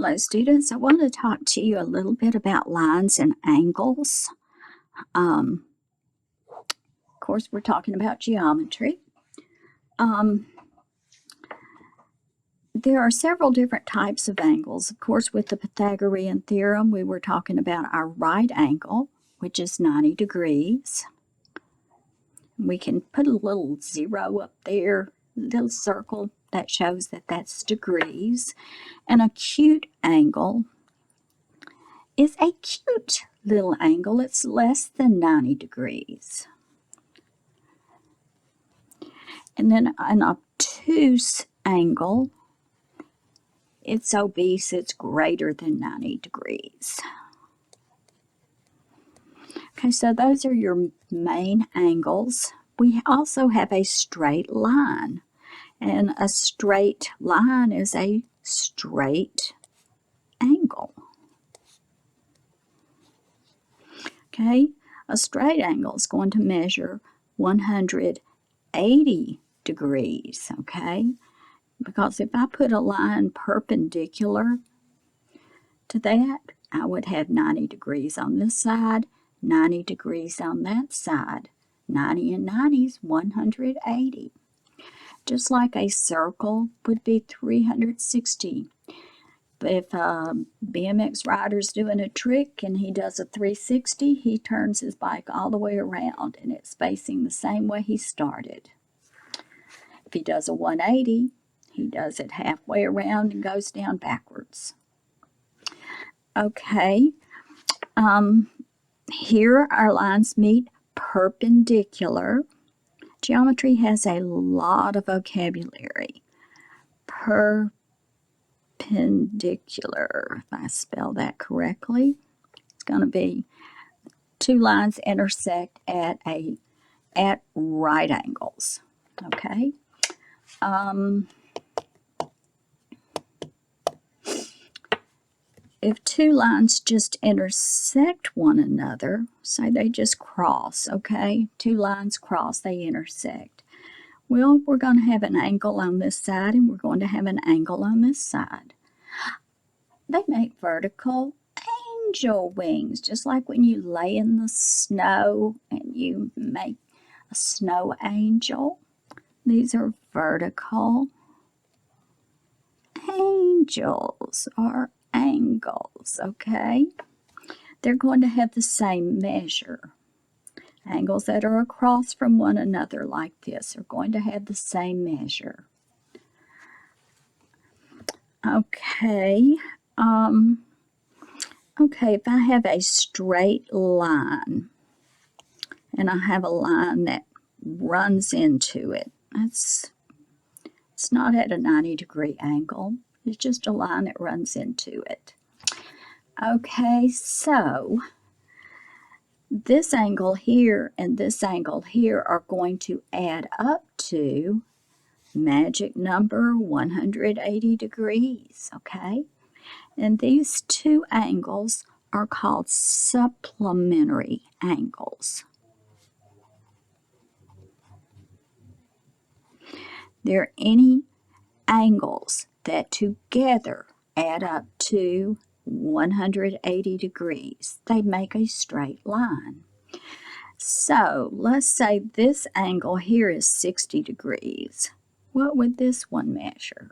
Hello students, I want to talk to you a little bit about lines and angles. Of course, we're talking about geometry. There are several different types of angles. Of course, with the Pythagorean theorem, we were talking about our right angle, which is 90 degrees. We can put a little zero up there, a little circle that shows that that's degrees. An acute angle is a cute little angle. It's less than 90 degrees. And then an obtuse angle, it's obese, it's greater than 90 degrees. Okay, so those are your main angles. We also have a straight line, and a straight line is a straight angle. Okay, a straight angle is going to measure 180 degrees, okay? Because if I put a line perpendicular to that, I would have 90 degrees on this side, 90 degrees on that side. 90 and 90 is 180. Just like a circle would be 360. But if a BMX rider's doing a trick and he does a 360, he turns his bike all the way around and it's facing the same way he started. If he does a 180, he does it halfway around and goes down backwards. Okay, here our lines meet perpendicular. Geometry has a lot of vocabulary. Perpendicular, if I spell that correctly, it's going to be two lines intersect at right angles. Okay. If two lines just intersect one another, say they just cross, okay? Two lines cross, they intersect. Well, we're going to have an angle on this side and we're going to have an angle on this side. They make vertical angel wings, just like when you lay in the snow and you make a snow angel. These are vertical angels or angles, okay? They're going to have the same measure. Angles that are across from one another like this are going to have the same measure. Okay, if I have a straight line and I have a line that runs into it, it's not at a 90-degree angle. It's just a line that runs into it. Okay, so this angle here and this angle here are going to add up to magic number 180 degrees, okay? And these two angles are called supplementary angles. They're any angles that together add up to 180 degrees. They make a straight line. So let's say this angle here is 60 degrees. What would this one measure?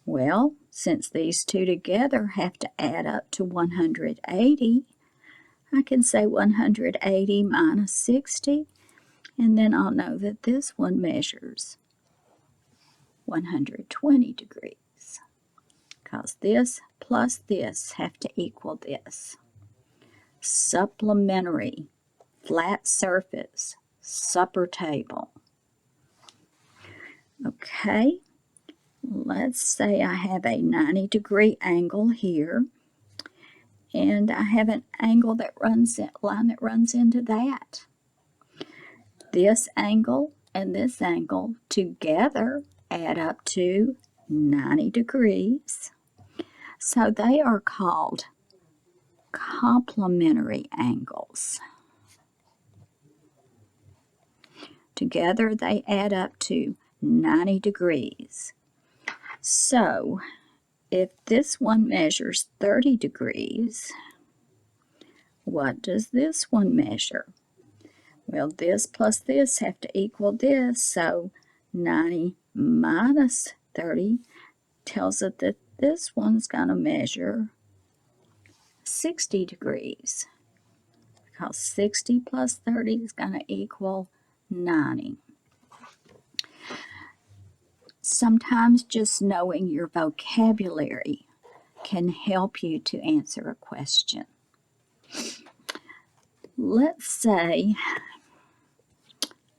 Well, since these two together have to add up to 180, I can say 180 minus 60, and then I'll know that this one measures 120 degrees, because this plus this have to equal this. Supplementary, flat surface, supper table. Okay, let's say I have a 90-degree angle here, and I have an angle that runs line that runs into that. This angle and this angle together add up to 90 degrees. So they are called complementary angles. Together they add up to 90 degrees. So if this one measures 30 degrees, what does this one measure? Well, this plus this have to equal this, so 90 minus 30 tells us that this one's going to measure 60 degrees, because 60 plus 30 is going to equal 90. Sometimes just knowing your vocabulary can help you to answer a question. Let's say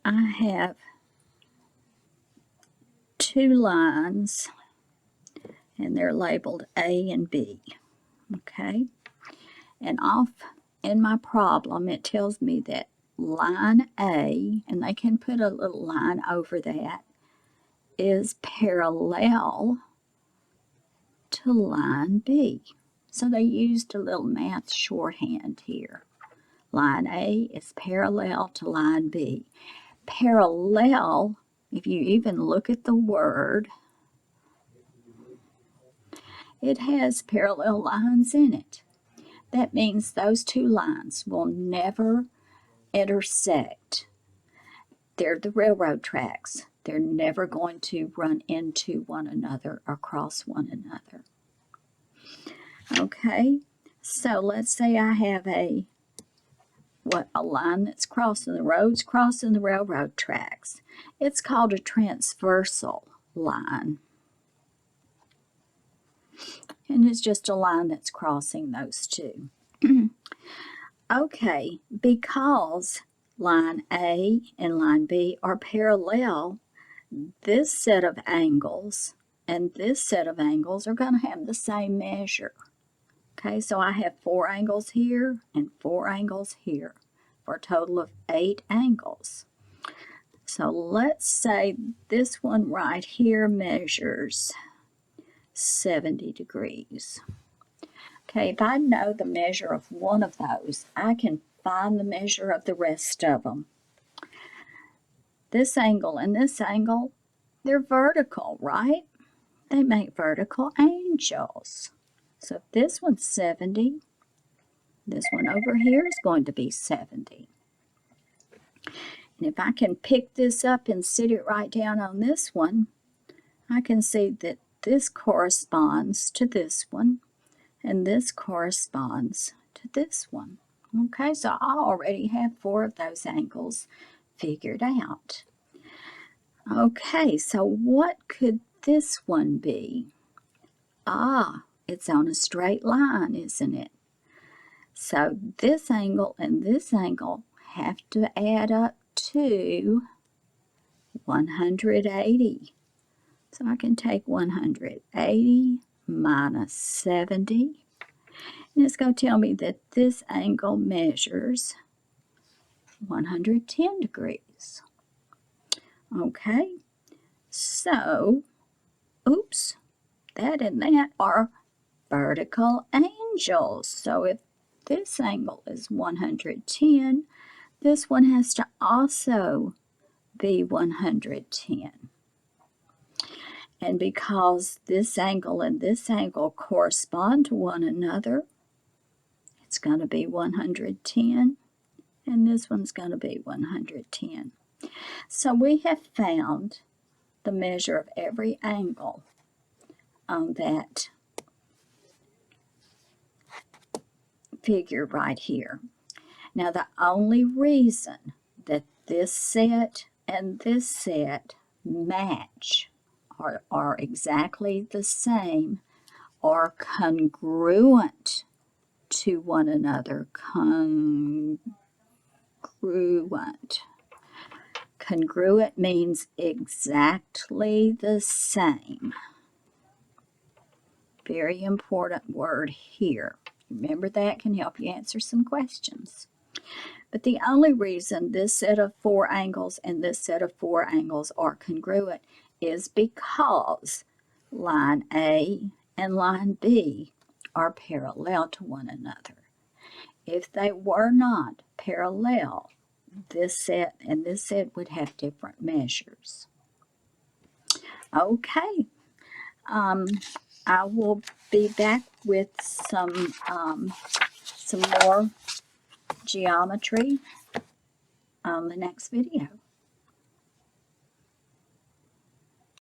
I have two lines and they're labeled A and B, okay? And off in my problem it tells me that line A, and they can put a little line over that, is parallel to line B. So they used a little math shorthand here. Line A is parallel to line B. Parallel, if you even look at the word, it has parallel lines in it. That means those two lines will never intersect. They're the railroad tracks. They're never going to run into one another or cross one another. Okay, so let's say I have a line that's crossing the roads, crossing the railroad tracks. It's called a transversal line. And it's just a line that's crossing those two. Okay, because line A and line B are parallel, this set of angles and this set of angles are going to have the same measure. Okay, so I have 4 angles here and 4 angles here for a total of 8 angles. So let's say this one right here measures 70 degrees. Okay, if I know the measure of one of those, I can find the measure of the rest of them. This angle and this angle, they're vertical, right? They make vertical angles. So if this one's 70, this one over here is going to be 70. And if I can pick this up and sit it right down on this one, I can see that this corresponds to this one, and this corresponds to this one. Okay, so I already have 4 of those angles figured out. Okay, so what could this one be? It's on a straight line, isn't it? So this angle and this angle have to add up to 180. So I can take 180 minus 70, and it's going to tell me that this angle measures 110 degrees. Okay, so, oops, that and that are vertical angles. So if this angle is 110, this one has to also be 110. And because this angle and this angle correspond to one another, it's going to be 110, and this one's going to be 110. So we have found the measure of every angle on that figure right here. Now the only reason that this set and this set match or are exactly the same or congruent to one another, Congruent means exactly the same. Very important word here. Remember, that can help you answer some questions. But the only reason this set of 4 angles and this set of 4 angles are congruent is because line A and line B are parallel to one another. If they were not parallel, this set and this set would have different measures. Okay. I will be back with some more geometry on the next video.